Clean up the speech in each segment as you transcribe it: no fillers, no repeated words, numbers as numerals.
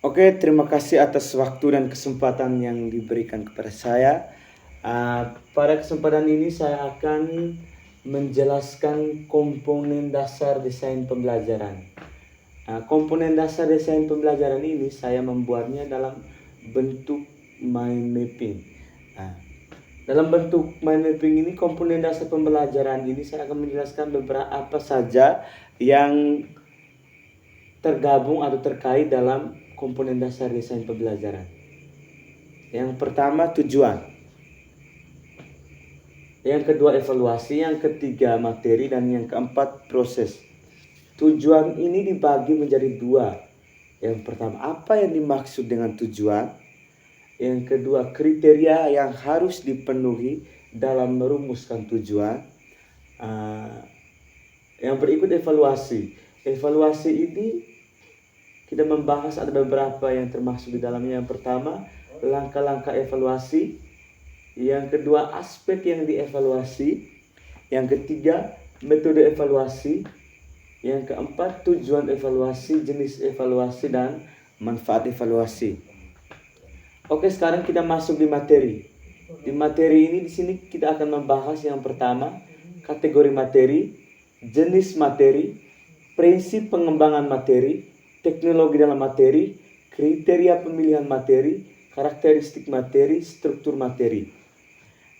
Oke, terima kasih atas waktu dan kesempatan yang diberikan kepada saya. Pada kesempatan ini saya akan menjelaskan komponen dasar desain pembelajaran. Komponen dasar desain pembelajaran ini saya membuatnya dalam bentuk mind mapping. Nah, dalam bentuk mind mapping ini, komponen dasar pembelajaran ini saya akan menjelaskan beberapa apa saja yang tergabung atau terkait dalam komponen dasar desain pembelajaran. Yang pertama, tujuan. Yang kedua, evaluasi. Yang ketiga, materi. Dan yang keempat, proses. Tujuan ini dibagi menjadi dua. Yang pertama, apa yang dimaksud dengan tujuan? Yang kedua, kriteria yang harus dipenuhi dalam merumuskan tujuan. Yang berikut, evaluasi. Evaluasi ini kita membahas ada beberapa yang termasuk di dalamnya. Yang pertama, langkah-langkah evaluasi. Yang kedua, aspek yang dievaluasi. Yang ketiga, metode evaluasi. Yang keempat, tujuan evaluasi, jenis evaluasi, dan manfaat evaluasi. Oke, sekarang kita masuk di materi. Di materi ini, di sini kita akan membahas yang pertama, kategori materi, jenis materi, prinsip pengembangan materi, teknologi dalam materi, kriteria pemilihan materi, karakteristik materi, struktur materi.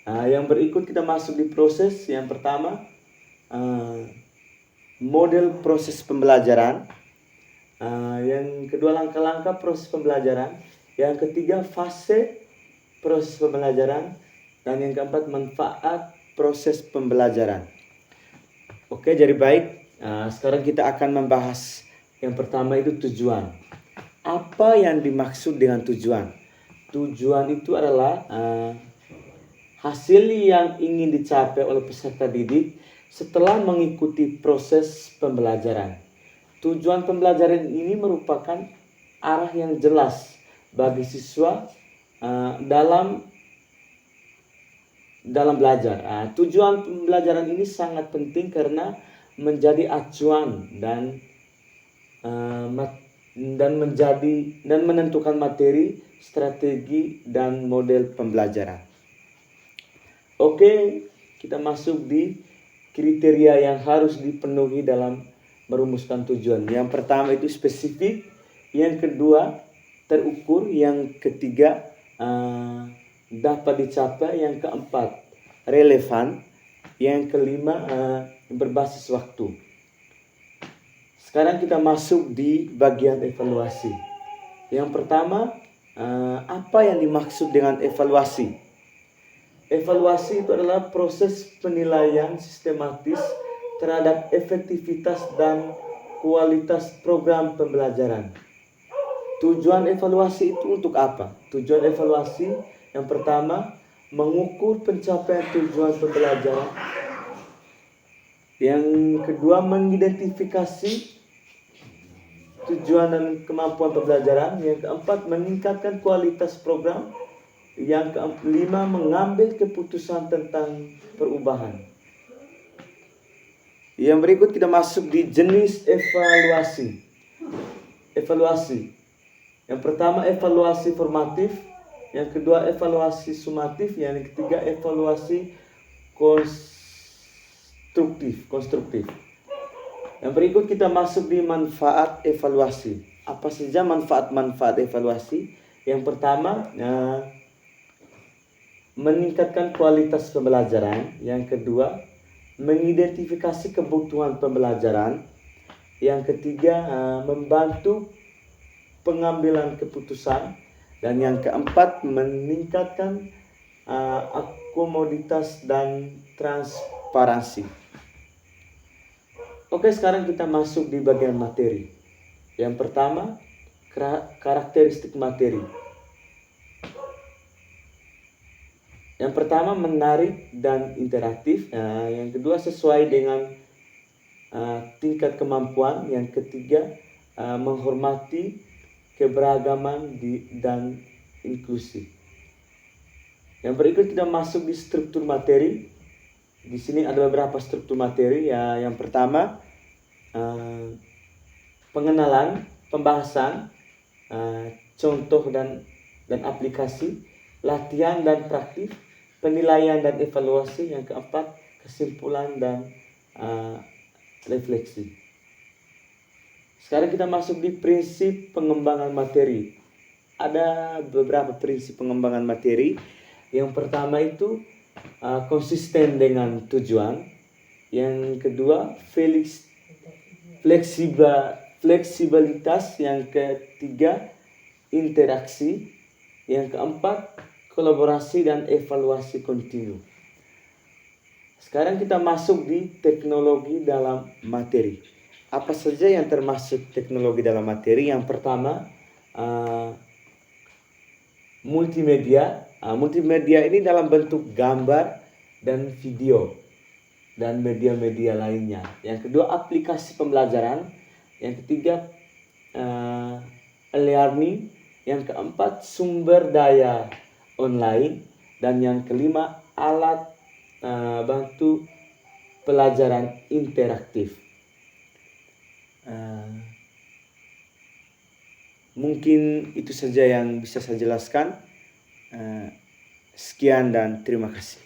Yang berikut kita masuk di proses. Yang pertama, model proses pembelajaran. Yang kedua, langkah-langkah proses pembelajaran. Yang ketiga, fase proses pembelajaran. Dan yang keempat, manfaat proses pembelajaran. Oke, jadi baik. Sekarang kita akan membahas yang pertama, itu tujuan. Apa yang dimaksud dengan tujuan? Tujuan itu adalah hasil yang ingin dicapai oleh peserta didik setelah mengikuti proses pembelajaran. Tujuan pembelajaran ini merupakan arah yang jelas bagi siswa dalam belajar. Tujuan pembelajaran ini sangat penting karena menjadi acuan dan menentukan materi, strategi, dan model pembelajaran. Oke, kita masuk di kriteria yang harus dipenuhi dalam merumuskan tujuan. Yang pertama itu spesifik, yang kedua terukur, yang ketiga dapat dicapai, yang keempat relevan, yang kelima berbasis waktu. Sekarang kita masuk di bagian evaluasi. Yang pertama, apa yang dimaksud dengan evaluasi? Evaluasi itu adalah proses penilaian sistematis terhadap efektivitas dan kualitas program pembelajaran. Tujuan evaluasi itu untuk apa? Tujuan evaluasi yang pertama, mengukur pencapaian tujuan pembelajaran. Yang kedua, mengidentifikasi tujuan dan kemampuan pembelajaran. Yang keempat, meningkatkan kualitas program. Yang kelima, mengambil keputusan tentang perubahan. Yang berikut kita masuk di jenis evaluasi. Yang pertama, evaluasi formatif. Yang kedua, evaluasi sumatif. Yang ketiga, evaluasi konstruktif. Yang berikut kita masuk di manfaat evaluasi. Apa saja manfaat evaluasi? Yang pertama, meningkatkan kualitas pembelajaran. Yang kedua, mengidentifikasi kebutuhan pembelajaran. Yang ketiga, membantu pengambilan keputusan. Dan yang keempat, meningkatkan akomoditas dan transparansi. Oke, sekarang kita masuk di bagian materi. Yang pertama, karakteristik materi. Yang pertama, menarik dan interaktif. Yang kedua, sesuai dengan tingkat kemampuan. Yang ketiga, menghormati keberagaman dan inklusi. Yang berikut kita masuk di struktur materi. Di sini ada beberapa struktur materi. Yang pertama, pengenalan, pembahasan. contoh dan aplikasi, latihan dan praktik, penilaian dan evaluasi, yang keempat kesimpulan dan refleksi. Sekarang kita masuk di prinsip pengembangan materi. Ada beberapa prinsip pengembangan materi. Yang pertama itu konsisten dengan tujuan. Yang kedua fleksibilitas. Yang ketiga interaksi. Yang keempat kolaborasi dan evaluasi kontinu. Sekarang kita masuk di teknologi dalam materi. Apa saja yang termasuk teknologi dalam materi? Yang pertama multimedia. Multimedia ini dalam bentuk gambar dan video dan media-media lainnya. Yang kedua aplikasi pembelajaran. Yang ketiga e-learning. Yang keempat sumber daya online. Dan yang kelima alat bantu pelajaran interaktif. Mungkin itu saja yang bisa saya jelaskan. Sekian dan terima kasih.